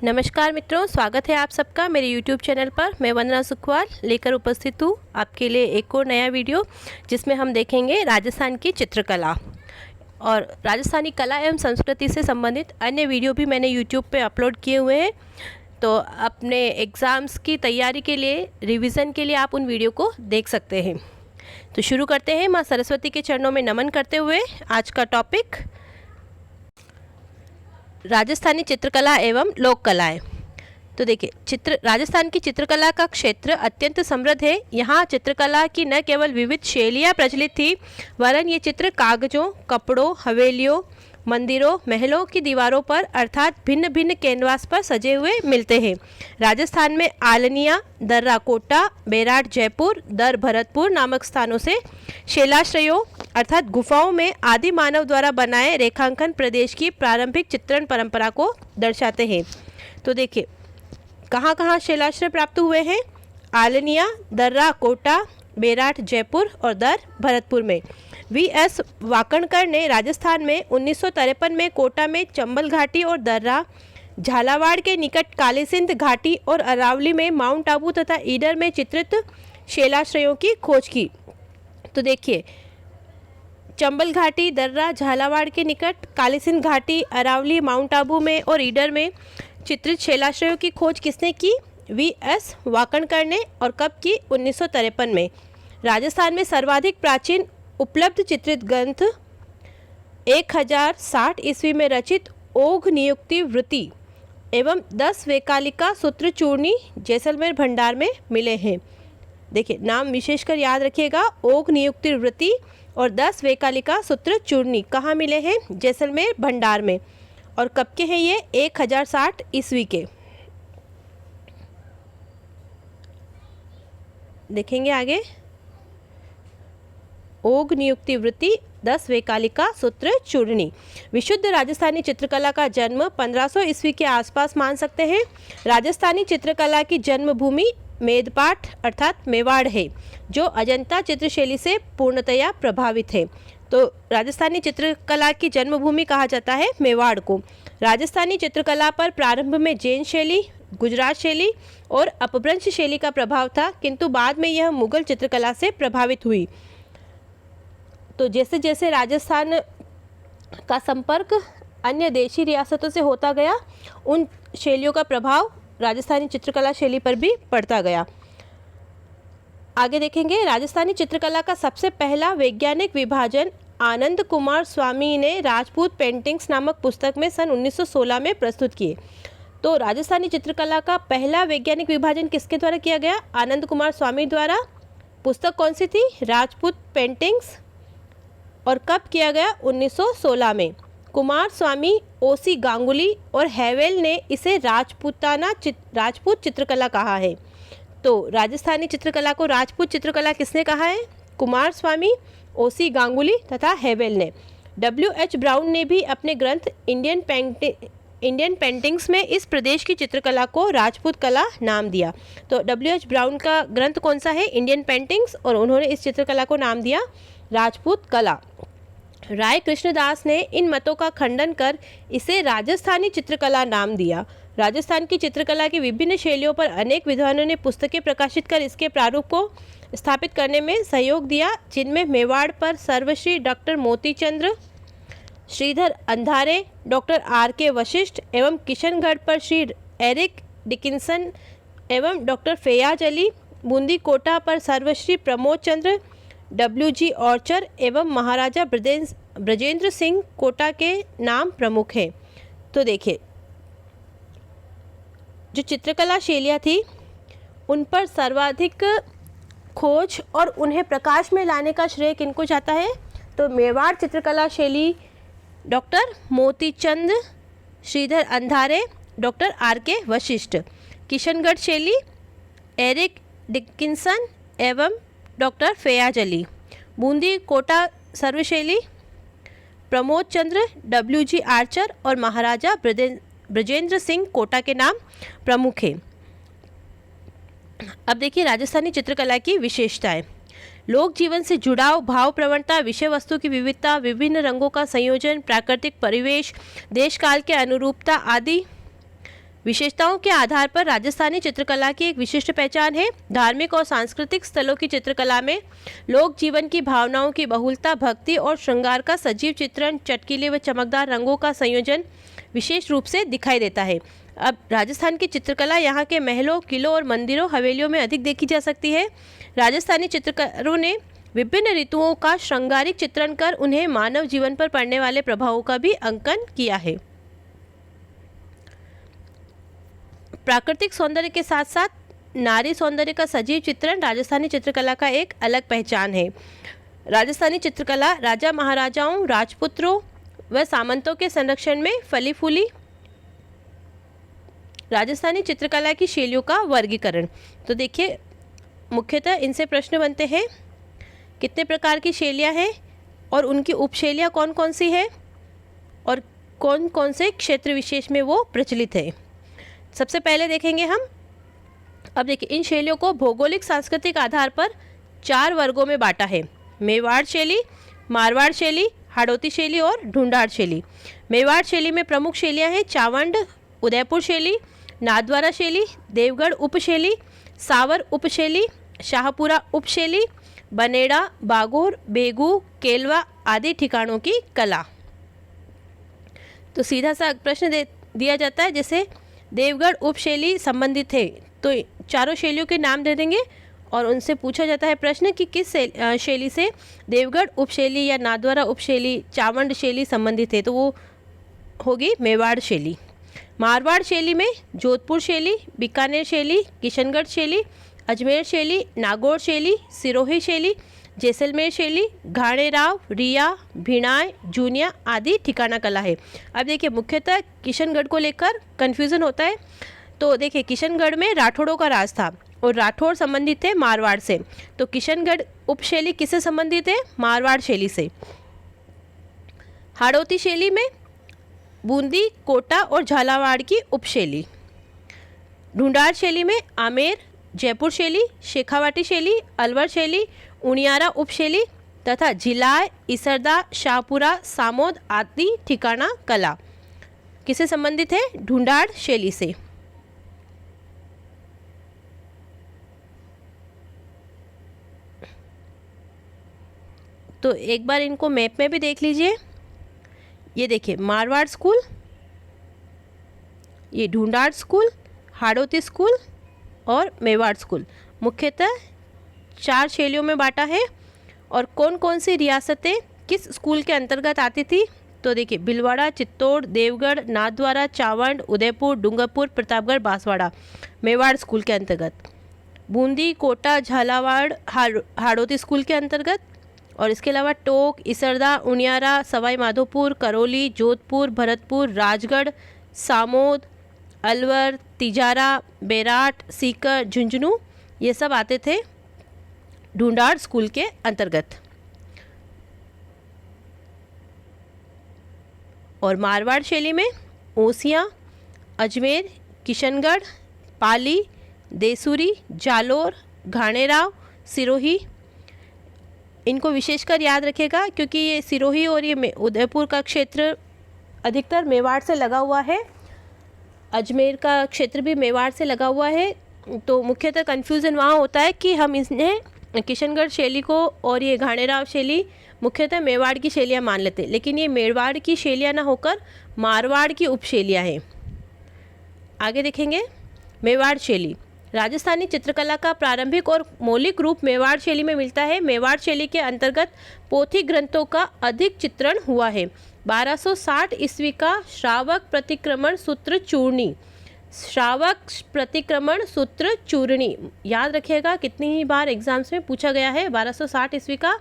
नमस्कार मित्रों, स्वागत है आप सबका मेरे YouTube चैनल पर। मैं वंदना सुखवाल लेकर उपस्थित हूँ आपके लिए एक और नया वीडियो, जिसमें हम देखेंगे राजस्थान की चित्रकला और राजस्थानी कला एवं संस्कृति से संबंधित अन्य वीडियो भी मैंने YouTube पे अपलोड किए हुए हैं। तो अपने एग्ज़ाम्स की तैयारी के लिए, रिवीजन के लिए आप उन वीडियो को देख सकते हैं। तो शुरू करते हैं माँ सरस्वती के चरणों में नमन करते हुए। आज का टॉपिक राजस्थानी चित्रकला एवं लोक कलाएं। तो देखिए, राजस्थान की चित्रकला का क्षेत्र अत्यंत समृद्ध है। यहाँ चित्रकला की न केवल विविध शैलियाँ प्रचलित थी, वरन ये चित्र कागजों, कपड़ों, हवेलियों, मंदिरों, महलों की दीवारों पर अर्थात भिन्न भिन्न कैनवास पर सजे हुए मिलते हैं। राजस्थान में आलनिया, दर्रा कोटा, बेराट जयपुर, दर भरतपुर नामक स्थानों से शैलाश्रयों अर्थात गुफाओं में आदि मानव द्वारा बनाए रेखांकन प्रदेश की प्रारंभिक चित्रण परंपरा को दर्शाते हैं। तो देखिए, कहाँ कहाँ शैलाश्रय प्राप्त हुए हैं? आलनिया, दर्रा कोटा, बेराट जयपुर और दर भरतपुर में। V.S. वाकणकर ने राजस्थान में 1953 में कोटा में चंबल घाटी और दर्रा, झालावाड़ के निकट कालीसिंध घाटी और अरावली में माउंट आबू तथा ईडर में चित्रित शैलाश्रयों की खोज की। तो देखिए, चंबल घाटी, दर्रा, झालावाड़ के निकट कालीसिंध घाटी, अरावली, माउंट आबू में और ईडर में चित्रित शैलाश्रयों की खोज किसने की? V.S. वाकणकर ने। और कब की? 1953 में। राजस्थान में सर्वाधिक प्राचीन उपलब्ध चित्रित ग्रंथ 1060 ईस्वी में रचित ओघ नियुक्ति वृत्ति एवं 10 वेकालिका सूत्र चूर्णी जैसलमेर भंडार में मिले हैं। देखिए, नाम विशेषकर याद रखिएगा, ओघ नियुक्ति वृत्ति और 10 वेकालिका सूत्र चूर्णी कहाँ मिले हैं? जैसलमेर भंडार में। और कब के हैं ये? 1060 ईस्वी के। देखेंगे आगे, ओघ नियुक्ति वृत्ति, 10 वेकालिका सूत्र चूर्णी। विशुद्ध राजस्थानी चित्रकला का जन्म 1500 ईस्वी के आसपास मान सकते हैं। राजस्थानी चित्रकला की जन्मभूमि मेदपाट अर्थात मेवाड़ है, जो अजंता चित्रशैली से पूर्णतया प्रभावित है। तो राजस्थानी चित्रकला की जन्मभूमि कहा जाता है मेवाड़ को। राजस्थानी चित्रकला पर प्रारंभ में जैन शैली, गुजरात शैली और अपभ्रंश शैली का प्रभाव था, किंतु बाद में यह मुगल चित्रकला से प्रभावित हुई। तो जैसे जैसे राजस्थान का संपर्क अन्य देशी रियासतों से होता गया, उन शैलियों का प्रभाव राजस्थानी चित्रकला शैली पर भी पड़ता गया। आगे देखेंगे, राजस्थानी चित्रकला का सबसे पहला वैज्ञानिक विभाजन आनंद कुमार स्वामी ने राजपूत पेंटिंग्स नामक पुस्तक में सन 1916 में प्रस्तुत किए। तो राजस्थानी चित्रकला का पहला वैज्ञानिक विभाजन किसके द्वारा किया गया? आनंद कुमार स्वामी द्वारा। पुस्तक कौन सी थी? राजपूत पेंटिंग्स। और कब किया गया? 1916 में। कुमार स्वामी, O.C. गांगुली और हैवेल ने इसे राजपूत चित्रकला कहा है। तो राजस्थानी चित्रकला को राजपूत चित्रकला किसने कहा है? कुमार स्वामी, O.C. गांगुली तथा हैवेल ने। W.H. ब्राउन ने भी अपने ग्रंथ इंडियन पेंटिंग्स में इस प्रदेश की चित्रकला को राजपूत कला नाम दिया। तो W.H. ब्राउन का ग्रंथ कौन सा है? इंडियन पेंटिंग्स, और उन्होंने इस चित्रकला को नाम दिया राजपूत कला। राय कृष्णदास ने इन मतों का खंडन कर इसे राजस्थानी चित्रकला नाम दिया। राजस्थान की चित्रकला की विभिन्न शैलियों पर अनेक विद्वानों ने पुस्तकें प्रकाशित कर इसके प्रारूप को स्थापित करने में सहयोग दिया, जिनमें मेवाड़ पर सर्वश्री डॉक्टर मोतीचंद्र, श्रीधर अंधारे, डॉक्टर R.K. वशिष्ठ एवं किशनगढ़ पर श्री एरिक डिकिंसन एवं डॉक्टर फैयाज अली, बूंदी कोटा पर सर्वश्री प्रमोद चंद्र, W.G. ऑर्चर एवं महाराजा ब्रजेंद्र सिंह कोटा के नाम प्रमुख हैं। तो देखिए, जो चित्रकला शैलियाँ थी उन पर सर्वाधिक खोज और उन्हें प्रकाश में लाने का श्रेय किनको जाता है? तो मेवाड़ चित्रकला शैली डॉक्टर मोतीचंद, श्रीधर अंधारे, डॉक्टर R.K. वशिष्ठ। किशनगढ़ शैली एरिक डिकिंसन एवं डॉक्टर फैयाज अली। बूंदी कोटा सर्वशैली प्रमोद चंद्र, W.G. आर्चर और महाराजा ब्रजेंद्र सिंह कोटा के नाम प्रमुख हैं। अब देखिए, राजस्थानी चित्रकला की विशेषताएं। लोक जीवन से जुड़ाव, भाव प्रवणता, विषय वस्तु की विविधता, विभिन्न रंगों का संयोजन, प्राकृतिक परिवेश, देश काल के अनुरूपता आदि विशेषताओं के आधार पर राजस्थानी चित्रकला की एक विशिष्ट पहचान है। धार्मिक और सांस्कृतिक स्थलों की चित्रकला में लोक जीवन की भावनाओं की बहुलता, भक्ति और श्रृंगार का सजीव चित्रण, चटकीले व चमकदार रंगों का संयोजन विशेष रूप से दिखाई देता है। अब राजस्थान की चित्रकला यहाँ के महलों, किलों और मंदिरों, हवेलियों में अधिक देखी जा सकती है। राजस्थानी चित्रकारों ने विभिन्न ऋतुओं का श्रृंगारिक चित्रण कर उन्हें मानव जीवन पर पड़ने वाले प्रभावों का भी अंकन किया है। प्राकृतिक सौंदर्य के साथ साथ नारी सौंदर्य का सजीव चित्रण राजस्थानी चित्रकला का एक अलग पहचान है। राजस्थानी चित्रकला राजा महाराजाओं, राजपुत्रों व सामंतों के संरक्षण में फली फूली। राजस्थानी चित्रकला की शैलियों का वर्गीकरण, तो देखिए मुख्यतः इनसे प्रश्न बनते हैं। कितने प्रकार की शैलियाँ हैं और उनकी उपशैलियाँ कौन कौन सी है और कौन कौन से क्षेत्र विशेष में वो प्रचलित है। सबसे पहले देखेंगे हम। अब देखिए इन शैलियों को भौगोलिक सांस्कृतिक आधार पर 4 वर्गों में बांटा है। मेवाड़ शैली, मारवाड़ शैली, हाड़ौती शैली और ढूंढाड़ शैली। मेवाड़ शैली में प्रमुख शैलियाँ हैं चावंड, उदयपुर शैली, नाथद्वारा शैली, देवगढ़ उपशैली, सावर उपशैली, शाहपुरा उपशैली, बनेड़ा, बागोर, बेगू, केलवा आदि ठिकानों की कला। तो सीधा सा प्रश्न दिया जाता है, जैसे देवगढ़ उपशैली संबंधित है तो चारों शैलियों के नाम दे देंगे और उनसे पूछा जाता है प्रश्न कि किस शैली से देवगढ़ उपशैली या नाथद्वारा उपशैली, चावंड शैली संबंधित है, तो वो होगी मेवाड़ शैली। मारवाड़ शैली में जोधपुर शैली, बीकानेर शैली, किशनगढ़ शैली, अजमेर शैली, नागौर शैली, सिरोही शैली, जैसलमेर शैली, घाणेराव, रिया, भिणाय, जूनिया आदि ठिकाना कला है। अब देखिए मुख्यतः किशनगढ़ को लेकर कन्फ्यूज़न होता है। तो देखिए किशनगढ़ में राठौड़ों का राज था और राठौड़ संबंधित थे मारवाड़ से, तो किशनगढ़ उपशैली किससे संबंधित है? मारवाड़ शैली से। हाड़ौती शैली में बूंदी, कोटा और झालावाड़ की उपशैली। ढूंढाड़ शैली में आमेर, जयपुर शैली, शेखावाटी शैली, अलवर शैली, उनियारा उपशैली तथा झिलाय, इसरदा, शाहपुरा, सामोद आदि ठिकाना कला किससे संबंधित है? ढूंढाड़ शैली से। तो एक बार इनको मैप में भी देख लीजिए। ये देखिए मारवाड़ स्कूल, ये ढूंढाड़ स्कूल, हाड़ौती स्कूल और मेवाड़ स्कूल मुख्यतः 4 शैलियों में बांटा है। और कौन कौन सी रियासतें किस स्कूल के अंतर्गत आती थी? तो देखिए भीलवाड़ा, चित्तौड़, देवगढ़, नाथद्वारा, चावंड, उदयपुर, डूंगरपुर, प्रतापगढ़, बांसवाड़ा मेवाड़ स्कूल के अंतर्गत। बूंदी, कोटा, झालावाड़ हाड़ौती स्कूल के अंतर्गत। और इसके अलावा टोंक, इसरदा, उनियारा, सवाई माधोपुर, करौली, जोधपुर, भरतपुर, राजगढ़, सामोद, अलवर, तिजारा, बेराट, सीकर, झुंझुनू ये सब आते थे ढूंढाड़ स्कूल के अंतर्गत। और मारवाड़ शैली में ओसियाँ, अजमेर, किशनगढ़, पाली, देसूरी, जालोर, घाणेराव, सिरोही इनको विशेषकर याद रखेगा क्योंकि ये सिरोही और ये उदयपुर का क्षेत्र अधिकतर मेवाड़ से लगा हुआ है। अजमेर का क्षेत्र भी मेवाड़ से लगा हुआ है। तो मुख्यतः कन्फ्यूज़न वहाँ होता है कि हम इसने किशनगढ़ शैली को और ये घाणेराव शैली मुख्यतः मेवाड़ की शैलियाँ मान लेते हैं, लेकिन ये मेवाड़ की शैलियाँ ना होकर मारवाड़ की उपशैलियाँ हैं। आगे देखेंगे मेवाड़ शैली। राजस्थानी चित्रकला का प्रारंभिक और मौलिक रूप मेवाड़ शैली में मिलता है। मेवाड़ शैली के अंतर्गत पोथी ग्रंथों का अधिक चित्रण हुआ है। 1260 ईस्वी का श्रावक प्रतिक्रमण सूत्र चूर्णी, श्रावक प्रतिक्रमण सूत्र चूर्णी याद रखिएगा, कितनी ही बार एग्जाम्स में पूछा गया है। 1260 ईस्वी का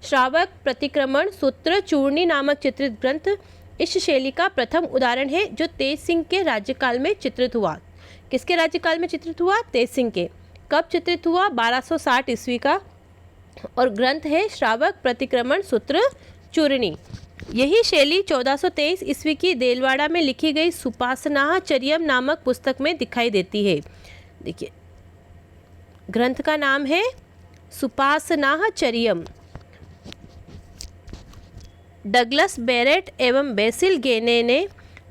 श्रावक प्रतिक्रमण सूत्र चूर्णी नामक चित्रित ग्रंथ इस शैली का प्रथम उदाहरण है जो तेज सिंह के राज्यकाल में चित्रित हुआ। किसके राज्यकाल में चित्रित हुआ? तेज सिंह के। कब चित्रित हुआ? 1260 ईस्वी का। और ग्रंथ है श्रावक प्रतिक्रमण सूत्र चूर्णी। यही शैली 1423 ईस्वी की देलवाड़ा में लिखी गई सुपासनाह चरियम नामक पुस्तक में दिखाई देती है। देखिए ग्रंथ का नाम है सुपासनाह चरियम। डगलस बैरेट एवं बेसिल गेने ने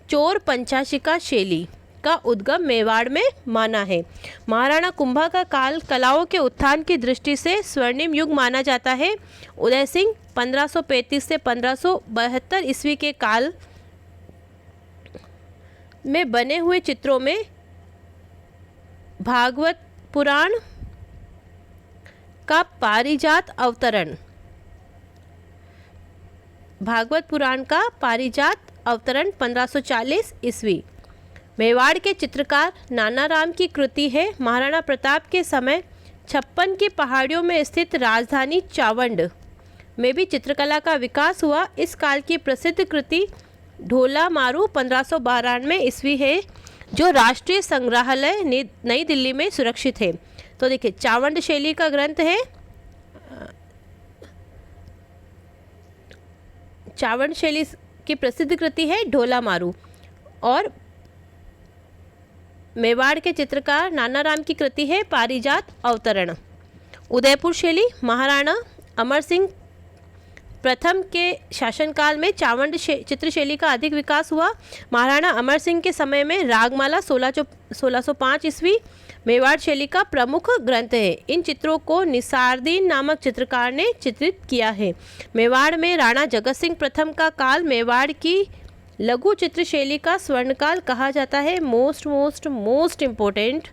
चोर पंचाशिका शैली, का उद्गम मेवाड़ में माना है। महाराणा कुंभा का काल कलाओं के उत्थान की दृष्टि से स्वर्णिम युग माना जाता है। उदय सिंह 1535 से 1572 ईस्वी के काल में बने हुए चित्रों में भागवत पुराण का पारिजात अवतरण, भागवत पुराण का पारिजात अवतरण 1540 ईस्वी। मेवाड़ के चित्रकार नाना राम की कृति है। महाराणा प्रताप के समय 56 की पहाड़ियों में स्थित राजधानी चावंड में भी चित्रकला का विकास हुआ। इस काल की प्रसिद्ध कृति ढोला मारू 1592 ईस्वी है, जो राष्ट्रीय संग्रहालय नई दिल्ली में सुरक्षित है। तो देखिए, चावंड शैली का ग्रंथ है, चावंड शैली की प्रसिद्ध कृति है ढोला मारू, और मेवाड़ के चित्रकार नाना राम की कृति है पारिजात अवतरण। उदयपुर शैली, महाराणा अमर सिंह प्रथम के शासनकाल में चावंड चित्रशैली का अधिक विकास हुआ। महाराणा अमर सिंह के समय में रागमाला 1605 ईस्वी मेवाड़ शैली का प्रमुख ग्रंथ है। इन चित्रों को निसारदीन नामक चित्रकार ने चित्रित किया है। मेवाड़ में राणा जगत सिंह प्रथम का काल मेवाड़ की लघु चित्रशैली का स्वर्णकाल कहा जाता है। मोस्ट इम्पोर्टेंट,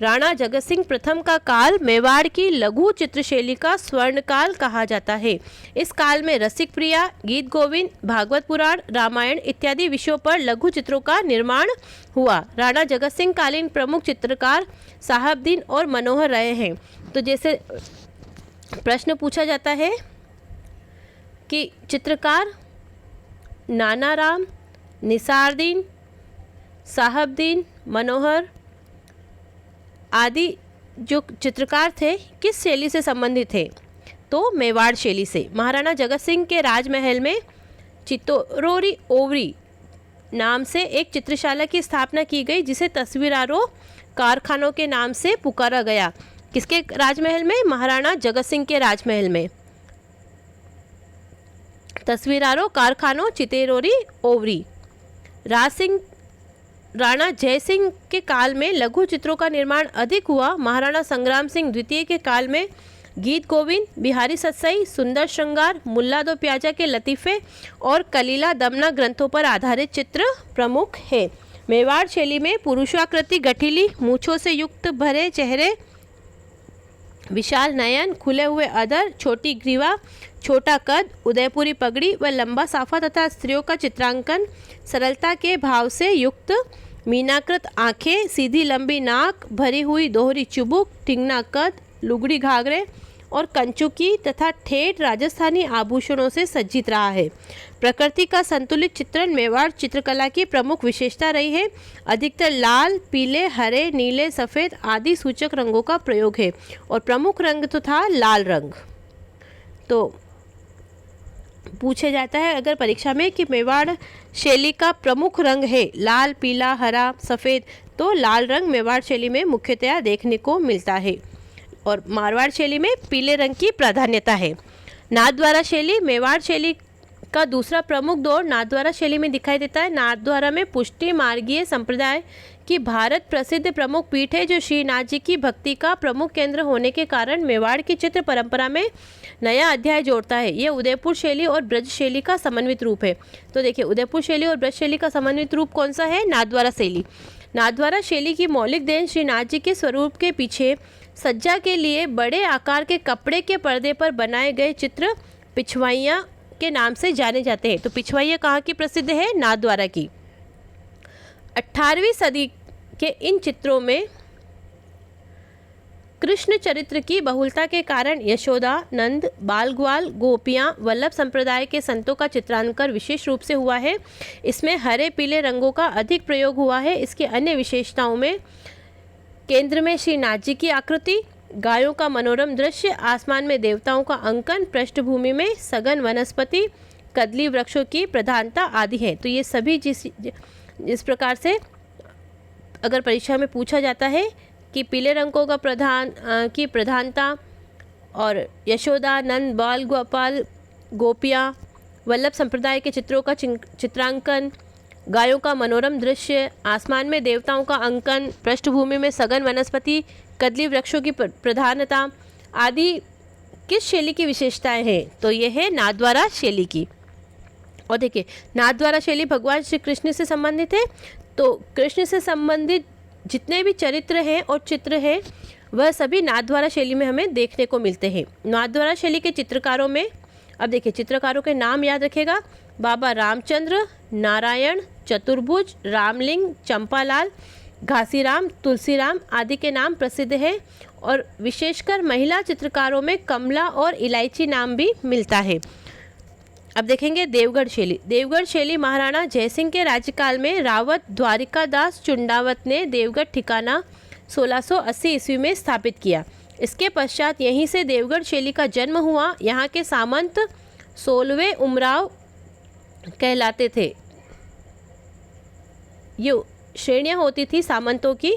राणा जगत सिंह प्रथम का काल मेवाड़ की लघु चित्रशैली का स्वर्णकाल कहा जाता है। इस काल में रसिक प्रिया, गीत गोविंद, भागवत पुराण, रामायण इत्यादि विषयों पर लघु चित्रों का निर्माण हुआ। राणा जगत सिंह कालीन प्रमुख चित्रकार साहबदीन और मनोहर रहे हैं। तो जैसे प्रश्न पूछा जाता है कि चित्रकार नाना राम, निसारदीन, साहबदीन, मनोहर आदि जो चित्रकार थे किस शैली से संबंधित थे, तो मेवाड़ शैली से। महाराणा जगत सिंह के राजमहल में चित्तौरी ओवरी नाम से एक चित्रशाला की स्थापना की गई, जिसे तस्वीरारों कारखानों के नाम से पुकारा गया। किसके राजमहल में? महाराणा जगत सिंह के राजमहल में। तस्वीरारों कारखानों चित्तौरी ओवरी। राणा जय सिंह के काल में लघु चित्रों का निर्माण अधिक हुआ। महाराणा संग्राम सिंह द्वितीय के काल में गीत गोविंद, बिहारी सत्सई, सुंदर श्रृंगार, मुल्ला दो प्याजा के लतीफ़े और कलीला दमना ग्रंथों पर आधारित चित्र प्रमुख है। मेवाड़ शैली में पुरुषाकृति गठीली, मूछों से युक्त भरे चेहरे, विशाल नयन, खुले हुए अधर, छोटी ग्रीवा, छोटा कद, उदयपुरी पगड़ी व लंबा साफा तथा स्त्रियों का चित्रांकन, सरलता के भाव से युक्त मीनाकृत आंखें, सीधी लंबी नाक, भरी हुई दोहरी चुबुक, ठिंगना कद, लुगड़ी घाघरे और कंचुकी तथा ठेठ राजस्थानी आभूषणों से सज्जित रहा है। प्रकृति का संतुलित चित्रण मेवाड़ चित्रकला की प्रमुख विशेषता रही है। अधिकतर लाल, पीले, हरे, नीले, सफ़ेद आदि सूचक रंगों का प्रयोग है और प्रमुख रंग तो था लाल रंग। तो पूछा जाता है अगर परीक्षा में कि मेवाड़ शैली का प्रमुख रंग है लाल, पीला, हरा, सफ़ेद, तो लाल रंग मेवाड़ शैली में मुख्यतया देखने को मिलता है और मारवाड़ शैली में पीले रंग की प्राधान्यता है। नाथद्वारा शैली, मेवाड़ शैली का दूसरा प्रमुख दौर नाथद्वारा शैली में दिखाई देता है। नाथद्वारा में पुष्टि मार्गीय संप्रदाय की भारत प्रसिद्ध प्रमुख पीठ है, जो श्रीनाथ जी की भक्ति का प्रमुख केंद्र होने के कारण मेवाड़ की चित्र परंपरा में नया अध्याय जोड़ता है। यह उदयपुर शैली और ब्रज शैली का समन्वित रूप है। तो देखिए, उदयपुर शैली और ब्रज शैली का समन्वित रूप कौन सा है? नाथद्वारा शैली। नाथद्वारा शैली की मौलिक देन श्रीनाथ जी के स्वरूप के पीछे सज्जा के लिए बड़े आकार के कपड़े के पर्दे पर बनाए गए चित्र पिछवाइयाँ के नाम से जाने जाते हैं। तो पिछवाइयाँ कहाँ की प्रसिद्ध है? नाथद्वारा की। 18वीं सदी के इन चित्रों में कृष्ण चरित्र की बहुलता के कारण यशोदा, नंद, बाल ग्वाल, गोपियाँ, वल्लभ संप्रदाय के संतों का चित्रांकन विशेष रूप से हुआ है। इसमें हरे पीले रंगों का अधिक प्रयोग हुआ है। इसकी अन्य विशेषताओं में केंद्र में श्रीनाथ जी की आकृति, गायों का मनोरम दृश्य, आसमान में देवताओं का अंकन, पृष्ठभूमि में सघन वनस्पति, कदली वृक्षों की प्रधानता आदि है। तो ये सभी जिस प्रकार से अगर परीक्षा में पूछा जाता है कि पीले रंगों का प्रधानता और यशोदा, नंद, बाल गोपाल, गोपियाँ, वल्लभ संप्रदाय के चित्रों का चित्रांकन, गायों का मनोरम दृश्य, आसमान में देवताओं का अंकन, पृष्ठभूमि में सघन वनस्पति, कदली वृक्षों की प्रधानता आदि किस शैली की विशेषताएं हैं? तो ये है नाथद्वारा शैली की। और देखिए, नाथद्वारा शैली भगवान श्री कृष्ण से संबंधित है। तो कृष्ण से संबंधित जितने भी चरित्र हैं और चित्र हैं वह सभी नाथद्वारा शैली में हमें देखने को मिलते हैं। नाथद्वारा शैली के चित्रकारों में, अब देखिए चित्रकारों के नाम याद रखेगा, बाबा रामचंद्र, नारायण, चतुर्भुज, रामलिंग, चंपालाल, घासीराम, तुलसीराम आदि के नाम प्रसिद्ध हैं। और विशेषकर महिला चित्रकारों में कमला और इलायची नाम भी मिलता है। अब देखेंगे देवगढ़ शैली। देवगढ़ शैली महाराणा जयसिंह के राज्यकाल में रावत द्वारिकादास चुंडावत ने देवगढ़ ठिकाना 1680 ईस्वी में स्थापित किया। इसके पश्चात यहीं से देवगढ़ शैली का जन्म हुआ। यहाँ के सामंत 16वें उमराव कहलाते थे। ये श्रेणियाँ होती थी सामंतों की,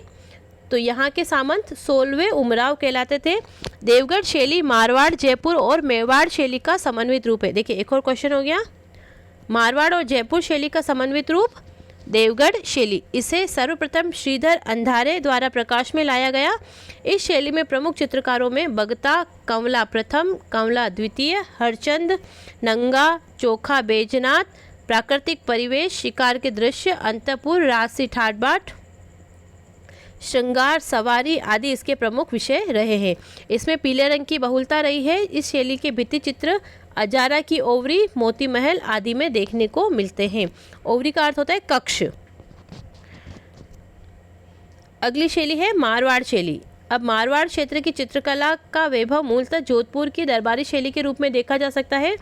तो यहाँ के सामंत 16वें उमराव कहलाते थे। देवगढ़ शैली मारवाड़, जयपुर और मेवाड़ शैली का समन्वित रूप है। देखिए एक और क्वेश्चन हो गया, मारवाड़ और जयपुर शैली का समन्वित रूप देवगढ़ शैली। इसे सर्वप्रथम श्रीधर अंधारे द्वारा प्रकाश में लाया गया। इस शैली में प्रमुख चित्रकारों में बगता, कंवला प्रथम, कंवला द्वितीय, हरचंद, नंगा, चोखा बैजनाथ, प्राकृतिक परिवेश, शिकार के दृश्य, अंतपुर, राजसी ठाट बाट, श्रृंगार, सवारी आदि इसके प्रमुख विषय रहे हैं। इसमें पीले रंग की बहुलता रही है। इस शैली के भित्ति चित्र अजारा की ओवरी, मोती महल आदि में देखने को मिलते हैं। ओवरी का अर्थ होता है कक्ष। अगली शैली है मारवाड़ शैली। अब मारवाड़ क्षेत्र की चित्रकला का वैभव मूलतः जोधपुर की दरबारी शैली के रूप में देखा जा सकता है,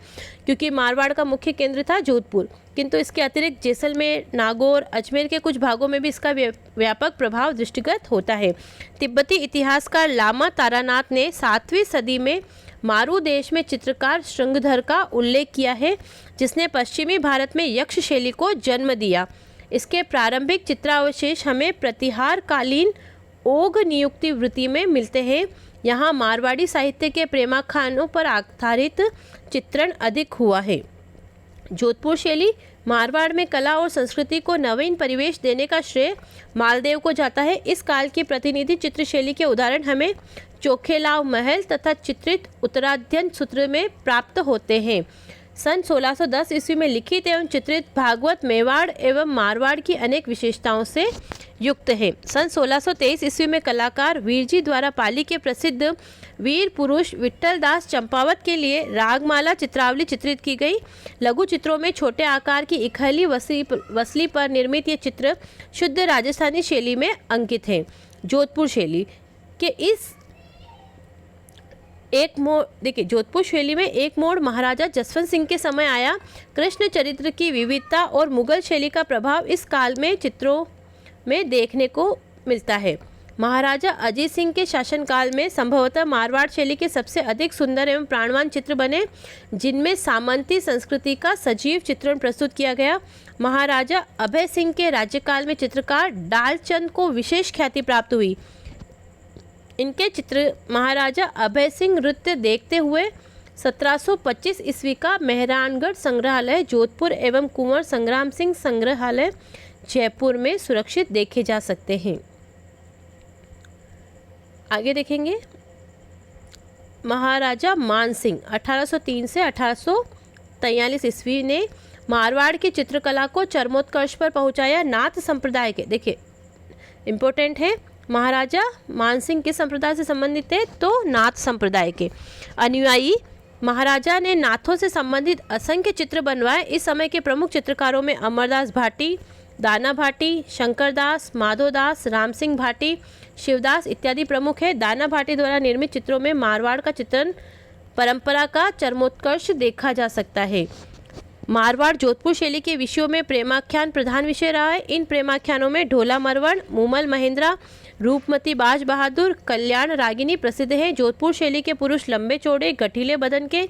क्योंकि मारवाड़ का मुख्य केंद्र था जोधपुर। किंतु इसके अतिरिक्त जैसलमेर, नागौर, अजमेर के कुछ भागों में भी इसका व्यापक प्रभाव दृष्टिगत होता है। तिब्बती इतिहासकार लामा तारानाथ ने 7वीं सदी में मारू देश में चित्रकार श्रृंगधर का उल्लेख किया है, जिसने पश्चिमी भारत में यक्ष शैली को जन्म दिया। इसके प्रारंभिक चित्रावशेष हमें प्रतिहारकालीन ओघ नियुक्ति वृत्ति में मिलते हैं। यहाँ मारवाड़ी साहित्य के प्रेमाख्यानों पर आधारित चित्रण अधिक हुआ है। जोधपुर शैली मारवाड़ में कला और संस्कृति को नवीन परिवेश देने का श्रेय मालदेव को जाता है। इस काल की प्रतिनिधि चित्र शैली के उदाहरण हमें चोखेलाव महल तथा चित्रित उत्तराध्ययन सूत्र में प्राप्त होते हैं। सन 1610 ईस्वी में लिखित एवं चित्रित भागवत मेवाड़ एवं मारवाड़ की अनेक विशेषताओं से युक्त है। सन 1623 ईस्वी में कलाकार वीरजी द्वारा पाली के प्रसिद्ध वीर पुरुष विट्ठल दास चंपावत के लिए रागमाला चित्रावली चित्रित की गई। लघु चित्रों में छोटे आकार की इकहली वसली पर निर्मित ये चित्र शुद्ध राजस्थानी शैली में अंकित हैं। जोधपुर शैली के इस एक मोड़, देखिए जोधपुर शैली में एक मोड़ महाराजा जसवंत सिंह के समय आया। कृष्ण चरित्र की विविधता और मुगल शैली का प्रभाव इस काल में चित्रों में देखने को मिलता है। महाराजा अजीत सिंह के शासनकाल में संभवतः मारवाड़ शैली के सबसे अधिक सुंदर एवं प्राणवान चित्र बने, जिनमें सामंती संस्कृति का सजीव चित्रण प्रस्तुत किया गया। महाराजा अभय सिंह के राज्यकाल में चित्रकार डालचंद को विशेष ख्याति प्राप्त हुई। इनके चित्र महाराजा अभय सिंह नृत्य देखते हुए 1725 ईस्वी का मेहरानगढ़ संग्रहालय जोधपुर एवं कुंवर संग्राम सिंह संग्रहालय जयपुर में सुरक्षित देखे जा सकते हैं। आगे देखेंगे महाराजा मानसिंह 1803 से 1843 ईस्वी ने मारवाड़ की चित्रकला को चरमोत्कर्ष पर पहुंचाया। नाथ संप्रदाय के, देखिए इम्पोर्टेंट है, महाराजा मानसिंह किस संप्रदाय से संबंधित थे? तो नाथ संप्रदाय के अनुयायी महाराजा ने नाथों से संबंधित असंख्य चित्र बनवाए। इस समय के प्रमुख चित्रकारों में अमरदास भाटी, दाना भाटी, शंकरदास, माधोदास, राम सिंह भाटी, शिवदास इत्यादि प्रमुख है। दाना भाटी द्वारा निर्मित चित्रों में मारवाड़ का चित्रण परंपरा का चरमोत्कर्ष देखा जा सकता है। मारवाड़ जोधपुर शैली के विषयों में प्रेमाख्यान प्रधान विषय रहा है। इन प्रेमाख्यानों में ढोला मरवण, मूमल महेंद्रा, रूपमती बाज बहादुर, कल्याण रागिनी प्रसिद्ध हैं। जोधपुर शैली के पुरुष लंबे चौड़े गठीले बदन के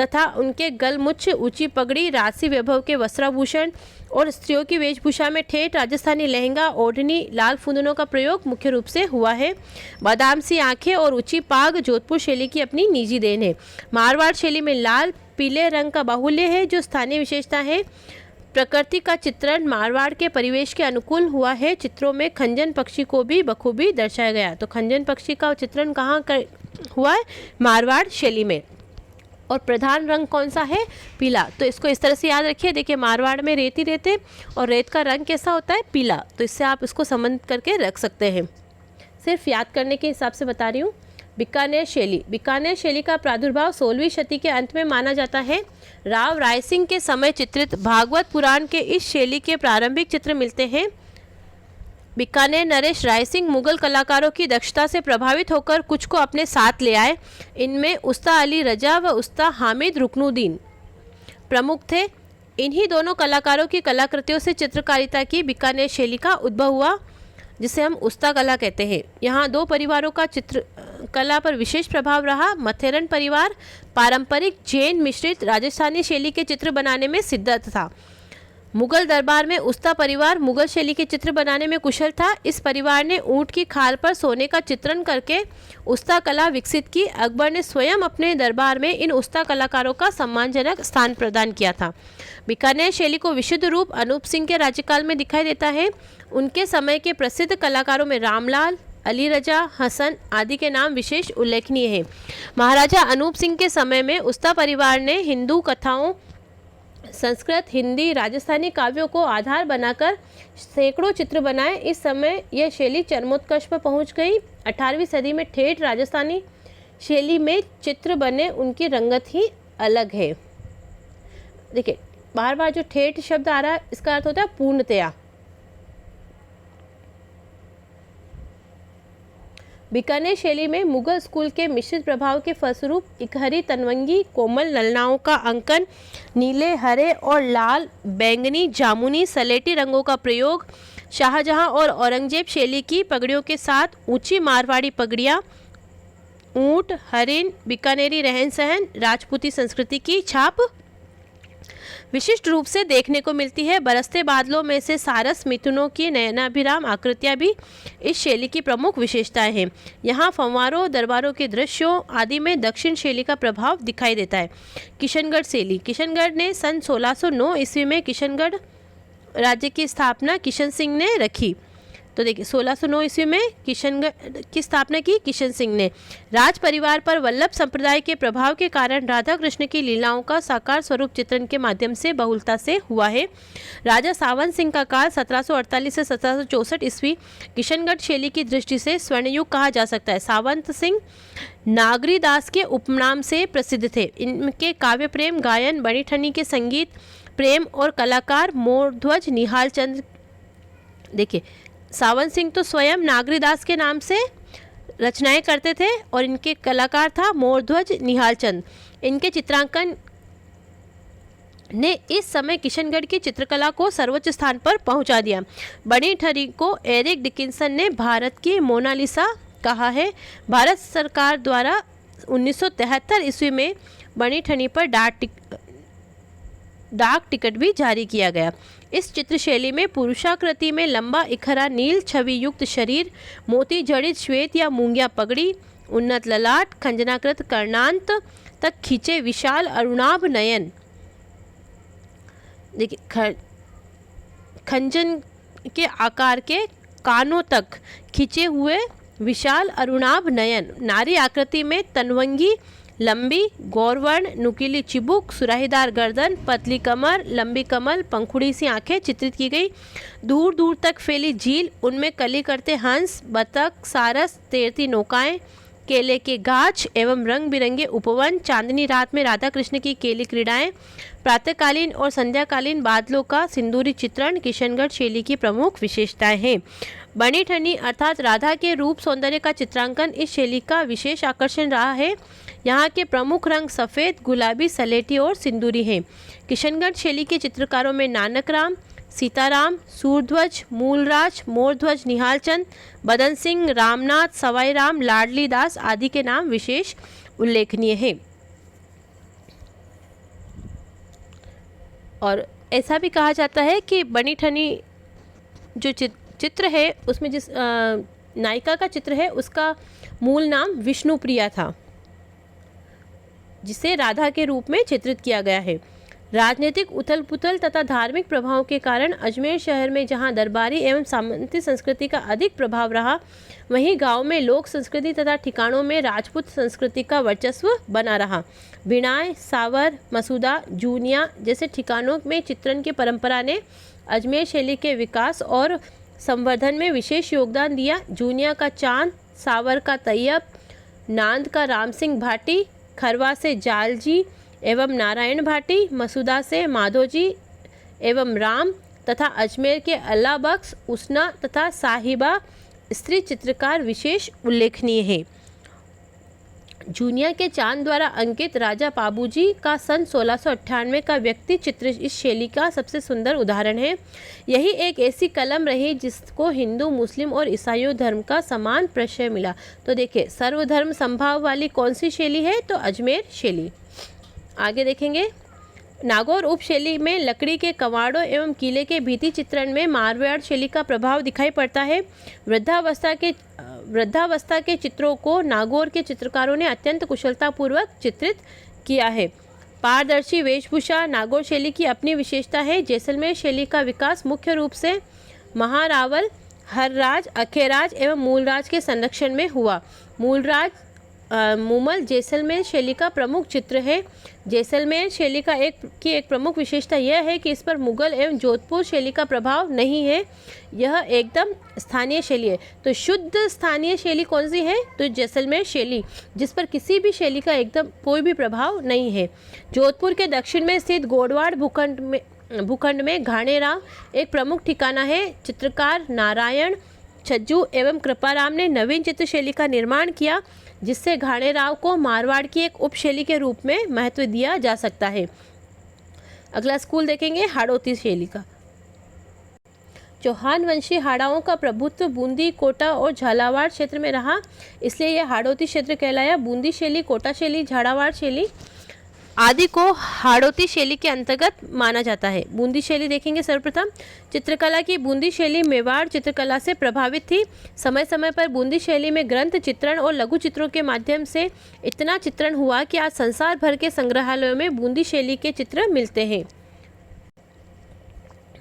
तथा उनके गलमुच्छ, ऊंची पगड़ी, राजसी वैभव के वस्त्राभूषण और स्त्रियों की वेशभूषा में ठेठ राजस्थानी लहंगा, ओढ़नी, लाल फुंदनों का प्रयोग मुख्य रूप से हुआ है। बादाम सी आंखें और ऊंची पाग जोधपुर शैली की अपनी निजी देन है। मारवाड़ शैली में लाल पीले रंग का बाहुल्य है, जो स्थानीय विशेषता है। प्रकृति का चित्रण मारवाड़ के परिवेश के अनुकूल हुआ है। चित्रों में खंजन पक्षी को भी बखूबी दर्शाया गया। तो खंजन पक्षी का चित्रण कहाँ हुआ है? मारवाड़ शैली में। और प्रधान रंग कौन सा है? पीला। तो इसको इस तरह से याद रखिए। देखिए, मारवाड़ में रेत ही रेत है और रेत का रंग कैसा होता है? पीला। तो इससे आप इसको संबंध करके रख सकते हैं। सिर्फ याद करने के हिसाब से बता रही हूँ। बीकानेर शैली। बीकानेर शैली का प्रादुर्भाव 16वीं शती के अंत में माना जाता है। राव रायसिंह के समय चित्रित भागवत पुराण के इस शैली के प्रारंभिक चित्र मिलते हैं। बीकानेर नरेश रायसिंह मुगल कलाकारों की दक्षता से प्रभावित होकर कुछ को अपने साथ ले आए। इनमें उस्ताद अली रजा व उस्ताद हामिद रुकनुद्दीन प्रमुख थे। इन्हीं दोनों कलाकारों की कलाकृतियों से चित्रकारिता की बीकानेर शैली का उद्भव हुआ, जिसे हम उस्ता कला कहते हैं। यहाँ दो परिवारों का चित्रकला पर विशेष प्रभाव रहा। मथेरन परिवार पारंपरिक जैन मिश्रित राजस्थानी शैली के चित्र बनाने में सिद्ध था। मुगल दरबार में उस्ता परिवार मुगल शैली के चित्र बनाने में कुशल था। इस परिवार ने ऊंट की खाल पर सोने का चित्रण करके उस्ता कला विकसित की। अकबर ने स्वयं अपने दरबार में इन उस्ता कलाकारों का सम्मानजनक स्थान प्रदान किया था। बीकानेर शैली को विशुद्ध रूप अनूप सिंह के राज्यकाल में दिखाई देता है। उनके समय के प्रसिद्ध कलाकारों में रामलाल, अली रजा, हसन आदि के नाम विशेष उल्लेखनीय हैं। महाराजा अनूप सिंह के समय में उस्ता परिवार ने हिंदू कथाओं, संस्कृत, हिंदी, राजस्थानी काव्यों को आधार बनाकर सैकड़ों चित्र बनाए। इस समय यह शैली चरमोत्कर्ष पर पहुंच गई। 18वीं सदी में ठेठ राजस्थानी शैली में चित्र बने, उनकी रंगत ही अलग है। देखिए, बार बार जो ठेठ शब्द आ रहा है, इसका अर्थ होता है पूर्णतया। बीकानेर शैली में मुगल स्कूल के मिश्रित प्रभाव के फलस्वरूप इकहरी, तनवंगी, कोमल ललनाओं का अंकन, नीले, हरे और लाल, बैंगनी, जामुनी, सलेटी रंगों का प्रयोग, शाहजहां और औरंगजेब शैली की पगड़ियों के साथ ऊंची मारवाड़ी पगड़ियां, ऊंट, हरिन, बीकानेरी रहन सहन, राजपूती संस्कृति की छाप विशिष्ट रूप से देखने को मिलती है। बरसते बादलों में से सारस मिथुनों की नयनाभिराम आकृतियां भी इस शैली की प्रमुख विशेषताएं हैं। यहाँ फव्वारों, दरबारों के दृश्यों आदि में दक्षिण शैली का प्रभाव दिखाई देता है। किशनगढ़ शैली। किशनगढ़ ने सन 1609 ईस्वी में किशनगढ़ राज्य की स्थापना किशन सिंह ने रखी। तो देखिए, 1609 ईस्वी में किशनगढ़ की स्थापना की किशन सिंह ने। राज परिवार पर वल्लभ संप्रदाय के प्रभाव के कारण राधा कृष्ण की लीलाओं का साकार स्वरूप चित्रण के माध्यम से बहुलता से हुआ है। राजा सावंत सिंह का काल 1748 से 1764 ईस्वी किशनगढ़ शैली की दृष्टि से स्वर्णयुग कहा जा सकता है। सावंत सिंह नागरी दास के उपनाम से प्रसिद्ध थे। इनके काव्य प्रेम, गायन, बनी ठनी के संगीत प्रेम और कलाकार मोरध्वज निहाल चंद। देखिए, सावंत सिंह तो स्वयं नागरीदास के नाम से रचनाएं करते थे और इनके कलाकार था मोरध्वज निहाल चंद। इनके चित्रांकन ने इस समय किशनगढ़ की चित्रकला को सर्वोच्च स्थान पर पहुंचा दिया। बनी ठनी को एरिक डिकिंसन ने भारत की मोनालिसा कहा है। भारत सरकार द्वारा 1973 ईस्वी में बनी ठनी पर डाक टिकट भी जारी किया गया। इस चित्र शैली में पुरुषाकृति में लंबा इखरा नील छवि युक्त शरीर, मोती जड़ित श्वेत या मूंगिया पगड़ी, उन्नत ललाट, खंजनाकृत कर्णांत तक खींचे विशाल अरुणाभ नयन। देखिए, खंजन के आकार के कानों तक खींचे हुए विशाल अरुणाभ नयन, नारी आकृति में तनवंगी, लंबी, गौरवर्ण, नुकीली चिबुक, सुराहीदार गर्दन, पतली कमर, लंबी कमल, पंखुड़ी सी आंखें चित्रित की गई। दूर दूर तक फैली झील, उनमें कली करते हंस, बतख, सारस, तैरती नौकाएं, केले के गाछ एवं रंग बिरंगे उपवन, चांदनी रात में राधा कृष्ण की केली क्रीड़ाएं, प्रातःकालीन और संध्याकालीन बादलों का सिंदूरी चित्रण किशनगढ़ शैली की प्रमुख विशेषताएं हैं। बनी ठनी अर्थात राधा के रूप सौंदर्य का चित्रांकन इस शैली का विशेष आकर्षण रहा है। यहाँ के प्रमुख रंग सफ़ेद, गुलाबी, सलेटी और सिंदूरी हैं। किशनगढ़ शैली के चित्रकारों में नानक राम, सीताराम, सूरध्वज, मूलराज, मोरध्वज निहालचंद, बदन सिंह, रामनाथ, सवाई राम, लाडली दास आदि के नाम विशेष उल्लेखनीय हैं। और ऐसा भी कहा जाता है कि बनी ठनी जो चित्र है उसमें जिस नायिका का चित्र है उसका मूल नाम विष्णुप्रिया था, जिसे राधा के रूप में चित्रित किया गया है। राजनीतिक उथल पुथल तथा धार्मिक प्रभावों के कारण अजमेर शहर में जहां दरबारी एवं सामंती संस्कृति का अधिक प्रभाव रहा, वहीं गांव में लोक संस्कृति तथा ठिकानों में राजपूत संस्कृति का वर्चस्व बना रहा। बिनाय, सावर, मसूदा, जूनिया जैसे ठिकानों में चित्रण की परंपरा ने अजमेर शैली के विकास और संवर्धन में विशेष योगदान दिया। जूनिया का चांद, सावर का तैयब, नांद का राम सिंह भाटी, खरवा से जालजी एवं नारायण भाटी, मसूदा से माधोजी एवं राम तथा अजमेर के अल्लाह बख्श, उसना तथा साहिबा स्त्री चित्रकार विशेष उल्लेखनीय है। जूनिया के चांद द्वारा अंकित राजा पाबूजी का सन 1698 का व्यक्ति चित्र इस शैली का सबसे सुंदर उदाहरण है। यही एक ऐसी कलम रही जिसको हिंदू, मुस्लिम और ईसाइयों धर्म का समान प्रश्रय मिला। तो देखिए, सर्वधर्म संभाव वाली कौन सी शैली है? तो अजमेर शैली। आगे देखेंगे, नागौर उपशैली में लकड़ी के कवाड़ों एवं किले के भित्ति चित्रण में मारवाड़ शैली का प्रभाव दिखाई पड़ता है। वृद्धावस्था के चित्रों को नागौर के चित्रकारों ने अत्यंत कुशलतापूर्वक चित्रित किया है। पारदर्शी वेशभूषा नागौर शैली की अपनी विशेषता है। जैसलमेर शैली का विकास मुख्य रूप से महारावल, हरराज, अखेराज एवं मूलराज के संरक्षण में हुआ। मूमल जैसलमेर शैली का प्रमुख चित्र है। जैसलमेर शैली का एक प्रमुख विशेषता यह है कि इस पर मुगल एवं जोधपुर शैली का प्रभाव नहीं है। यह एकदम स्थानीय शैली है। तो शुद्ध स्थानीय शैली कौन सी है? तो जैसलमेर शैली, जिस पर किसी भी शैली का एकदम कोई भी प्रभाव नहीं है। जोधपुर के दक्षिण में स्थित गोडवाड़ भूखंड में घाणेराव एक प्रमुख ठिकाना है। चित्रकार नारायण, छज्जू एवं कृपाराम ने नवीन चित्रशैली का निर्माण किया, जिससे घाणेराव को मारवाड़ की एक उपशैली के रूप में महत्व दिया जा सकता है। अगला स्कूल देखेंगे, हाड़ौती शैली का। चौहान वंशी हाड़ाओं का प्रभुत्व बूंदी, कोटा और झालावाड़ क्षेत्र में रहा, इसलिए यह हाड़ौती क्षेत्र कहलाया। बूंदी शैली, कोटा शैली, झालावाड़ शैली आदि को हाड़ौती शैली के अंतर्गत माना जाता है। बूंदी शैली देखेंगे सर्वप्रथम। चित्रकला की बूंदी शैली मेवाड़ चित्रकला से प्रभावित थी। समय समय पर बूंदी शैली में ग्रंथ चित्रण और लघु चित्रों के माध्यम से इतना चित्रण हुआ कि आज संसार भर के संग्रहालयों में बूंदी शैली के चित्र मिलते हैं।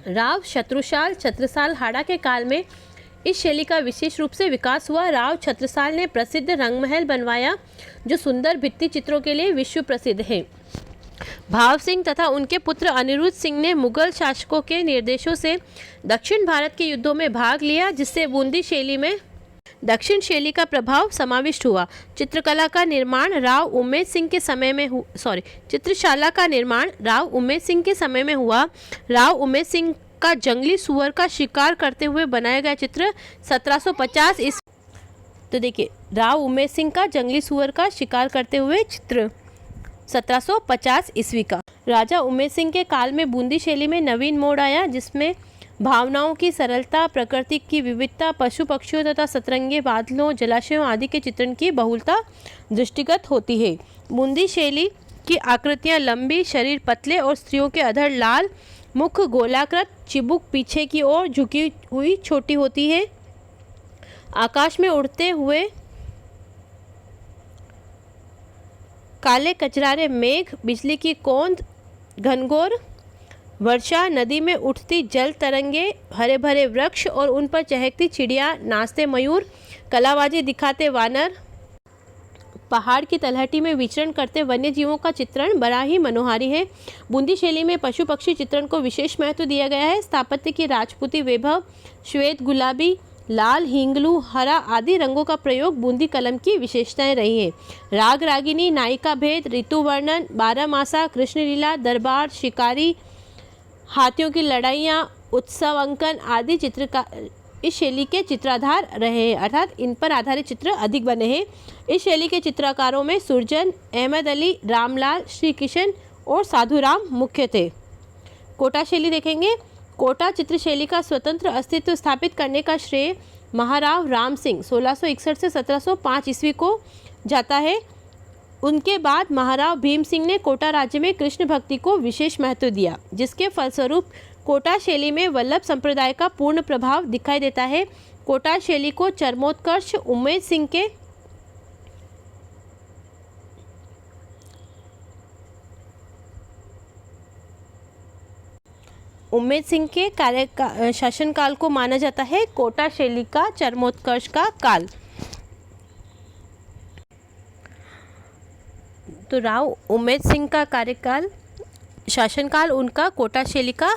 राव छत्रसाल हाड़ा के काल में इस शैली का विशेष रूप से विकास हुआ। राव छत्रसाल ने प्रसिद्ध रंगमहल बनवाया, जो सुंदर भित्ति चित्रों के लिए विश्व प्रसिद्ध है। भाव सिंह तथा उनके पुत्र अनिरुद्ध सिंह ने मुगल शासकों के निर्देशों से दक्षिण भारत के युद्धों में भाग लिया, जिससे बूंदी शैली में दक्षिण शैली का प्रभाव समाविष्ट हुआ। चित्रशाला का निर्माण राव उम्मेद सिंह के समय में हुआ। राव उम्मेद सिंह का जंगली सुअर का शिकार करते हुए बनाया गया चित्र 1750 इस। तो देखिए, राव उम्मेद सिंह का जंगली सुअर का शिकार करते हुए चित्र 1750 ईस्वी का। राजा उम्मेद सिंह के काल में बूंदी शैली में नवीन मोड़ आया, जिसमें भावनाओं की सरलता, प्रकृति की विविधता, पशु पक्षियों तथा सतरंगे बादलों, जलाशयों आदि के चित्रण की बहुलता दृष्टिगत होती है। बूंदी शैली की आकृतियां लंबी, शरीर पतले और स्त्रियों के अधर लाल, मुख गोलाकृत, चिबुक पीछे की ओर झुकी हुई छोटी होती है। आकाश में उड़ते हुए काले कचरारे मेघ, बिजली की कौंध, घनघोर वर्षा, नदी में उठती जल तरंगे, हरे भरे वृक्ष और उन पर चहकती चिड़िया, नाचते मयूर, कलाबाजी दिखाते वानर, पहाड़ की तलहटी में विचरण करते वन्य जीवों का चित्रण बड़ा ही मनोहारी है। बूंदी शैली में पशु पक्षी चित्रण को विशेष महत्व दिया गया है। स्थापत्य की राजपूती वैभव, श्वेत, गुलाबी, लाल, हिंगलू, हरा आदि रंगों का प्रयोग बूंदी कलम की विशेषताएं रही हैं। राग रागिनी, नायिका भेद, ऋतु वर्णन, बारहमासा, कृष्ण लीला, दरबार, शिकारी, हाथियों की लड़ाइयाँ, उत्सव अंकन आदि चित्रकार इस शैली के चित्राधार रहे हैं, अर्थात इन पर आधारित चित्र अधिक बने हैं। इस शैली के चित्रकारों में सुरजन, अहमद अली, रामलाल, श्री किशन और साधुराम मुख्य थे। कोटा शैली देखेंगे। कोटा चित्रशैली का स्वतंत्र अस्तित्व स्थापित करने का श्रेय महाराव राम सिंह 1661 से 1705 ईस्वी को जाता है। उनके बाद महाराव भीम सिंह ने कोटा राज्य में कृष्ण भक्ति को विशेष महत्व दिया, जिसके फलस्वरूप कोटा शैली में वल्लभ संप्रदाय का पूर्ण प्रभाव दिखाई देता है। कोटा शैली को चरमोत्कर्ष उम्मेद सिंह के उम्मेद सिंह के शासनकाल को माना जाता है कोटा शैली का चरमोत्कर्ष का काल। तो राव उम्मेद सिंह का कार्यकाल, शासनकाल उनका कोटा शैली का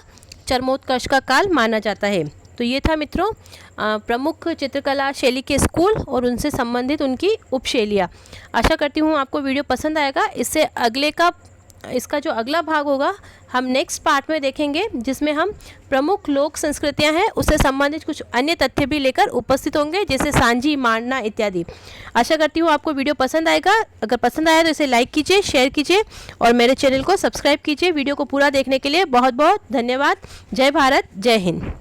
चरमोत्कर्ष का काल माना जाता है। तो ये था मित्रों प्रमुख चित्रकला शैली के स्कूल और उनसे संबंधित उनकी उपशैलियाँ। आशा करती हूँ आपको वीडियो पसंद आएगा। इसका जो अगला भाग होगा हम नेक्स्ट पार्ट में देखेंगे, जिसमें हम प्रमुख लोक संस्कृतियां हैं उससे संबंधित कुछ अन्य तथ्य भी लेकर उपस्थित होंगे, जैसे सांझी, मांडना इत्यादि। आशा करती हूँ आपको वीडियो पसंद आएगा। अगर पसंद आया तो इसे लाइक कीजिए, शेयर कीजिए और मेरे चैनल को सब्सक्राइब कीजिए। वीडियो को पूरा देखने के लिए बहुत बहुत धन्यवाद। जय भारत, जय हिंद।